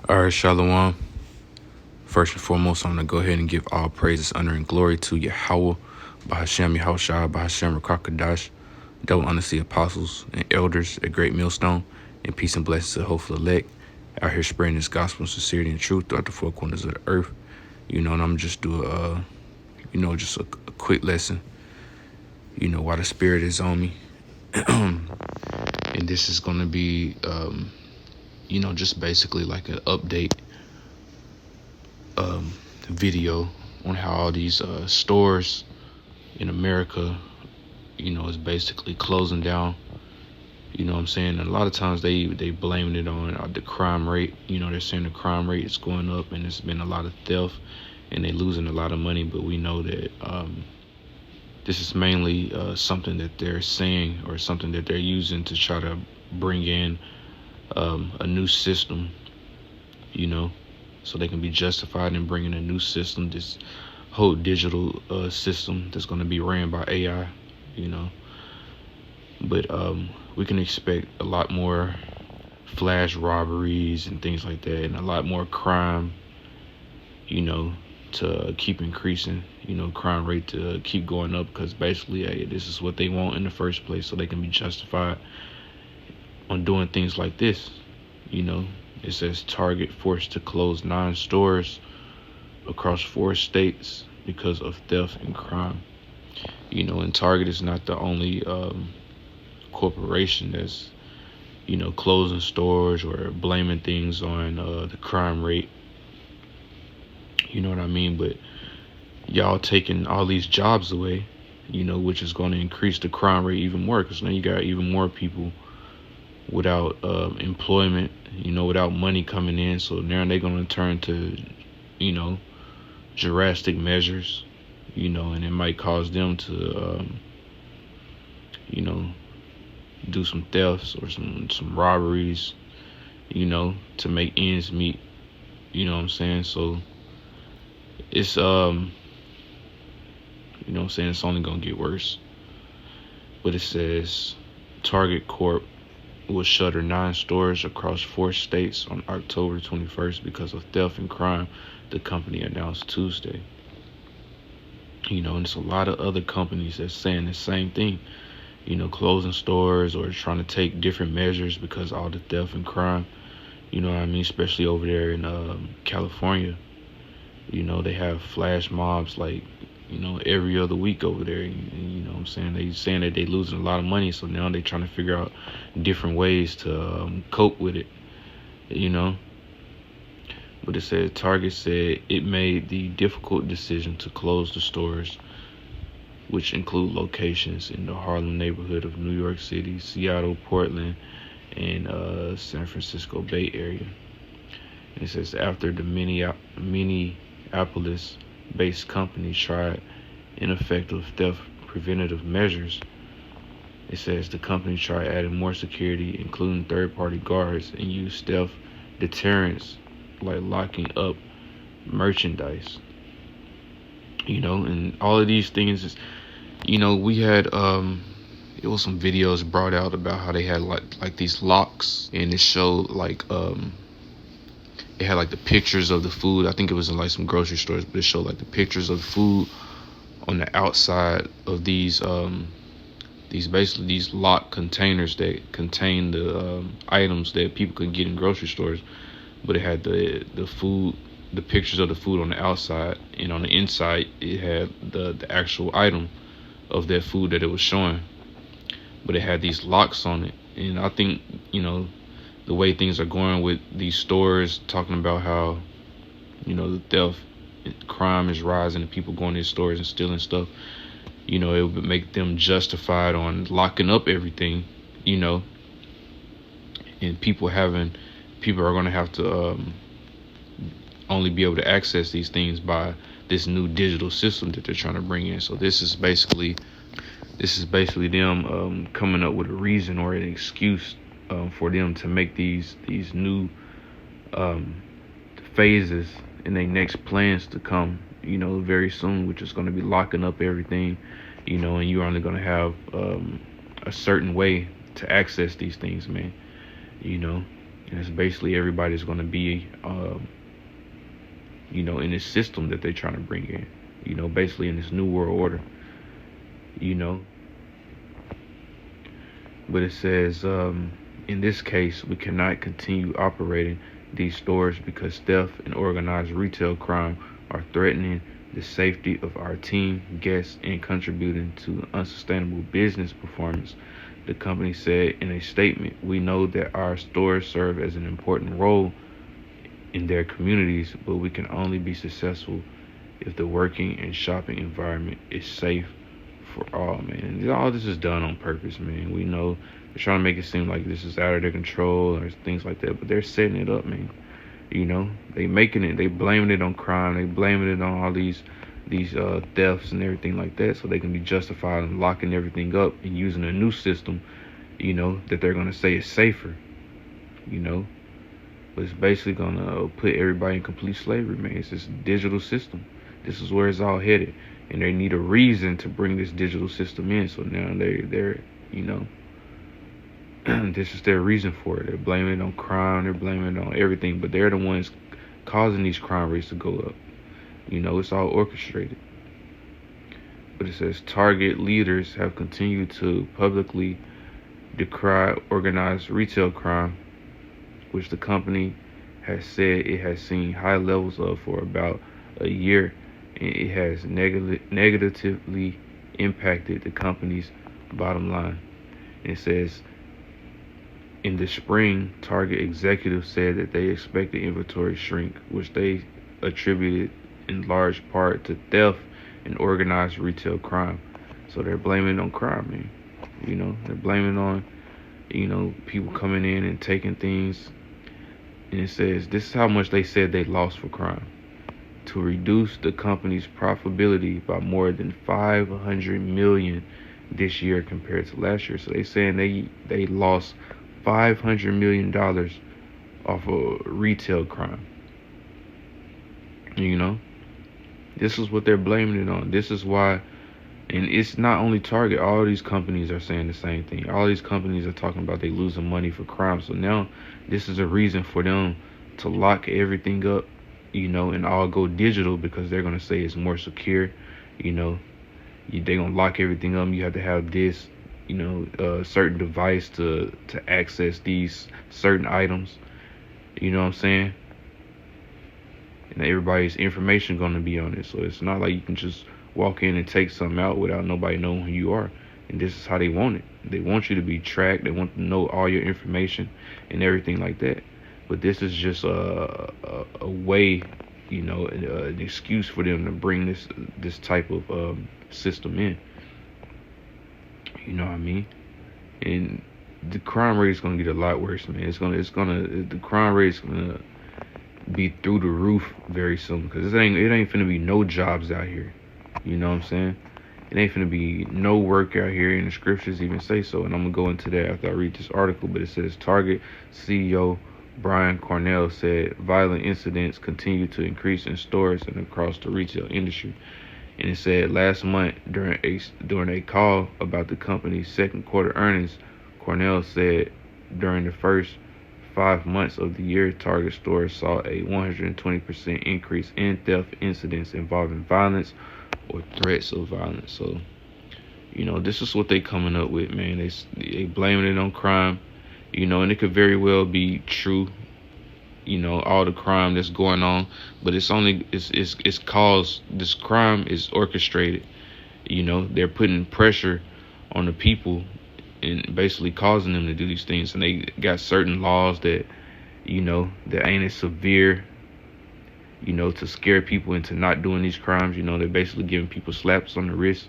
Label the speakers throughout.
Speaker 1: All right, Shalom. First and foremost, I'm going to go ahead and give all praises, honor, and glory to Yahweh, Bahashem Yahushua, Bahashem Rakakadash, double honor to the apostles and elders at Great Millstone, and peace and blessings to the hopeful elect out here spreading this gospel of sincerity and truth throughout the four corners of the earth. And I'm just do just a quick lesson, while the Spirit is on me. And this is going to be, just basically like an update video on how all these stores in America, is basically closing down. You know what I'm saying? And a lot of times they blame it on the crime rate. They're saying the crime rate is going up and it's been a lot of theft and they're losing a lot of money. But we know that this is mainly something that they're saying or something that they're using to try to bring in a new system, so they can be justified in bringing a new system, this whole digital system that's going to be ran by AI, But we can expect a lot more flash robberies and things like that, and a lot more crime, to keep increasing, crime rate to keep going up, because basically, hey, this is what they want in the first place, so they can be justified on doing things like this, It says Target forced to close 9 stores across 4 states because of theft and crime. And Target is not the only corporation that's, closing stores or blaming things on the crime rate. You know what I mean? But y'all taking all these jobs away, which is going to increase the crime rate even more, because now you got even more people without employment, without money coming in. So now they're going to turn to, drastic measures, and it might cause them to, do some thefts or some robberies, to make ends meet. You know what I'm saying? So it's, it's only going to get worse. But it says Target Corp will shutter 9 stores across 4 states on October 21st because of theft and crime, the company announced Tuesday. And it's a lot of other companies that's saying the same thing, closing stores or trying to take different measures because of all the theft and crime, especially over there in California. They have flash mobs like, every other week over there. And they saying that they losing a lot of money, so now they trying to figure out different ways to cope with it, But it said Target said it made the difficult decision to close the stores, which include locations in the Harlem neighborhood of New York City, Seattle, Portland, and San Francisco Bay Area. And it says after the Minneapolis-based company tried ineffective theft preventative measures, it says the company tried adding more security, including third-party guards, and used theft deterrents like locking up merchandise. And all of these things is, we had it was some videos brought out about how they had like these locks, and it showed like it had like the pictures of the food. I think it was in like some grocery stores, but it showed like the pictures of the food on the outside of these locked containers that contain the items that people could get in grocery stores. But it had the food, the pictures of the food on the outside, and on the inside it had the actual item of that food that it was showing. But it had these locks on it, and I think the way things are going with these stores, talking about how the theft, crime is rising, and people going to these stores and stealing stuff. It would make them justified on locking up everything, and people are going to have to only be able to access these things by this new digital system that they're trying to bring in. So this is basically them coming up with a reason or an excuse for them to make these new phases in their next plans to come, very soon, which is going to be locking up everything, and you're only going to have a certain way to access these things, man, And it's basically everybody's going to be, in this system that they're trying to bring in, basically in this new world order, you know. But it says, in this case, we cannot continue operating these stores because theft and organized retail crime are threatening the safety of our team, guests, and contributing to unsustainable business performance. The company said in a statement, "We know that our stores serve as an important role in their communities, but we can only be successful if the working and shopping environment is safe for all, man." And all this is done on purpose, man. We know they're trying to make it seem like this is out of their control or things like that, but they're setting it up, man. They making it, they blaming it on crime, they blaming it on all these thefts and everything like that, so they can be justified in locking everything up and using a new system, that they're gonna say is safer, but it's basically gonna put everybody in complete slavery, man. It's this digital system. This is where it's all headed, and they need a reason to bring this digital system in. So now they're this is their reason for it. They're blaming it on crime. They're blaming it on everything, but they're the ones causing these crime rates to go up. It's all orchestrated. But it says Target leaders have continued to publicly decry organized retail crime, which the company has said it has seen high levels of for about a year, and it has negatively impacted the company's bottom line. And it says, in the spring, Target executives said that they expect the inventory shrink, which they attributed in large part to theft and organized retail crime. So they're blaming it on crime, man. They're blaming it on, people coming in and taking things. And it says, this is how much they said they lost for crime. To reduce the company's profitability by more than $500 million this year compared to last year. So they saying they lost $500 million off of retail crime. This is what they're blaming it on. This is why, and it's not only Target. All these companies are saying the same thing. All these companies are talking about they losing money for crime. So now this is a reason for them to lock everything up, and all go digital, because they're going to say it's more secure. They're going to lock everything up. You have to have this, certain device to access these certain items. You know what I'm saying? And everybody's information going to be on it. So it's not like you can just walk in and take something out without nobody knowing who you are. And this is how they want it. They want you to be tracked. They want to know all your information and everything like that. But this is just a way, an excuse for them to bring this type of system in. You know what I mean? And the crime rate is gonna get a lot worse, man. The crime rate is gonna be through the roof very soon, because it ain't finna be no jobs out here. You know what I'm saying? It ain't finna be no work out here, and the scriptures even say so. And I'm gonna go into that after I read this article. But it says Target CEO Brian Cornell said violent incidents continue to increase in stores and across the retail industry. And it said last month during a call about the company's second quarter earnings, Cornell said during the first 5 months of the year, Target stores saw a 120% increase in theft incidents involving violence or threats of violence. So, this is what they coming up with, man. They blaming it on crime, and it could very well be true, all the crime that's going on, but it's caused, this crime is orchestrated. They're putting pressure on the people and basically causing them to do these things. And they got certain laws that, that ain't as severe, to scare people into not doing these crimes. They're basically giving people slaps on the wrist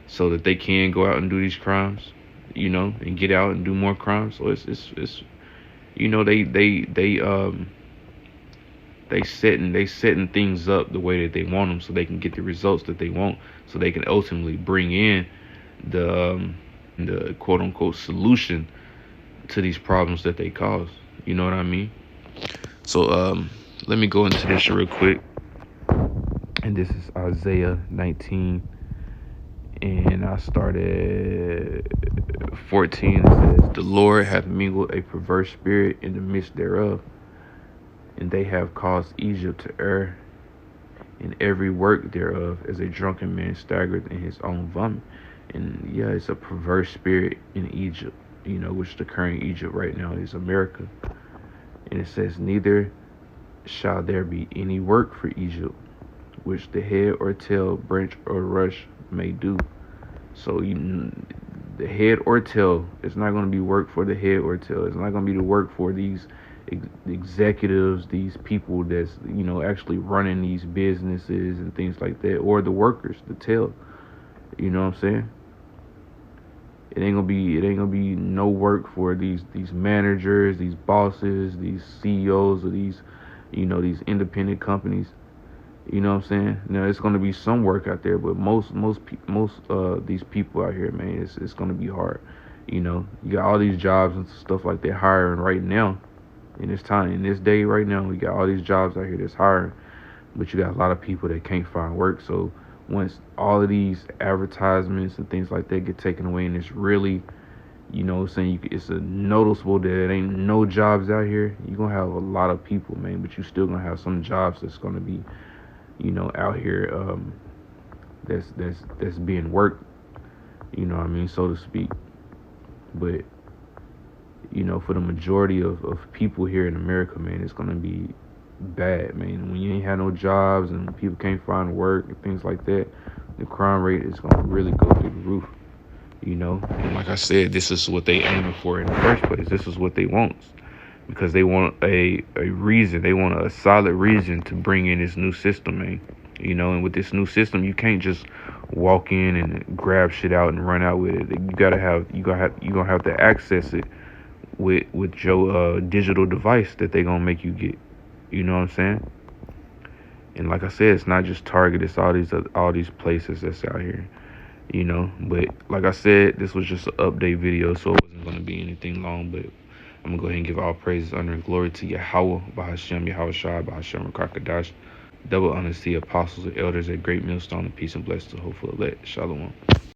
Speaker 1: so that they can go out and do these crimes, and get out and do more crimes. So it's they setting things up the way that they want them, so they can get the results that they want, so they can ultimately bring in the quote unquote solution to these problems that they cause. You know what I mean? So let me go into this real quick. And this is Isaiah 19 And I started 14. It says, "The Lord hath mingled a perverse spirit in the midst thereof, and they have caused Egypt to err in every work thereof, as a drunken man staggereth in his own vomit." And yeah, it's a perverse spirit in Egypt, which the current Egypt right now is America. And it says, "Neither shall there be any work for Egypt, which the head or tail, branch or rush may do." So the head or tail, it's not going to be work for the head or tail. It's not going to be the work for these executives, these people that's actually running these businesses and things like that, or the workers, the tail. You know what I'm saying? It ain't gonna be no work for these managers, these bosses, these CEOs of these independent companies. You know what I'm saying? Now it's gonna be some work out there, but most these people out here, man, it's gonna be hard. You got all these jobs and stuff like that hiring right now. In this day right now, we got all these jobs out here that's hiring, but you got a lot of people that can't find work. So once all of these advertisements and things like that get taken away, and it's really, saying it's a noticeable that there ain't no jobs out here, you're gonna have a lot of people, man, but you still gonna have some jobs that's gonna be, out here, that's being worked, what I mean, so to speak. But for the majority of people here in America, man, it's gonna be bad, man. When you ain't had no jobs and people can't find work and things like that, the crime rate is gonna really go through the roof. And like I said, this is what they aiming for in the first place. This is what they want, because they want a reason. They want a solid reason to bring in this new system, man. And with this new system, you can't just walk in and grab shit out and run out with it. You gonna have to access it with your digital device that they gonna make you get. You know what I'm saying? And like I said, it's not just Target. It's all these places that's out here. But like I said, this was just an update video, so it wasn't gonna be anything long. But I'm gonna go ahead and give all praises, honor, and glory to Yahweh, Bahashem, Yahweh Shai, Bahashem, Rakakadash. Double honors to the apostles and elders at Great Millstone, and peace and blessings to hopeful elect. Shalom.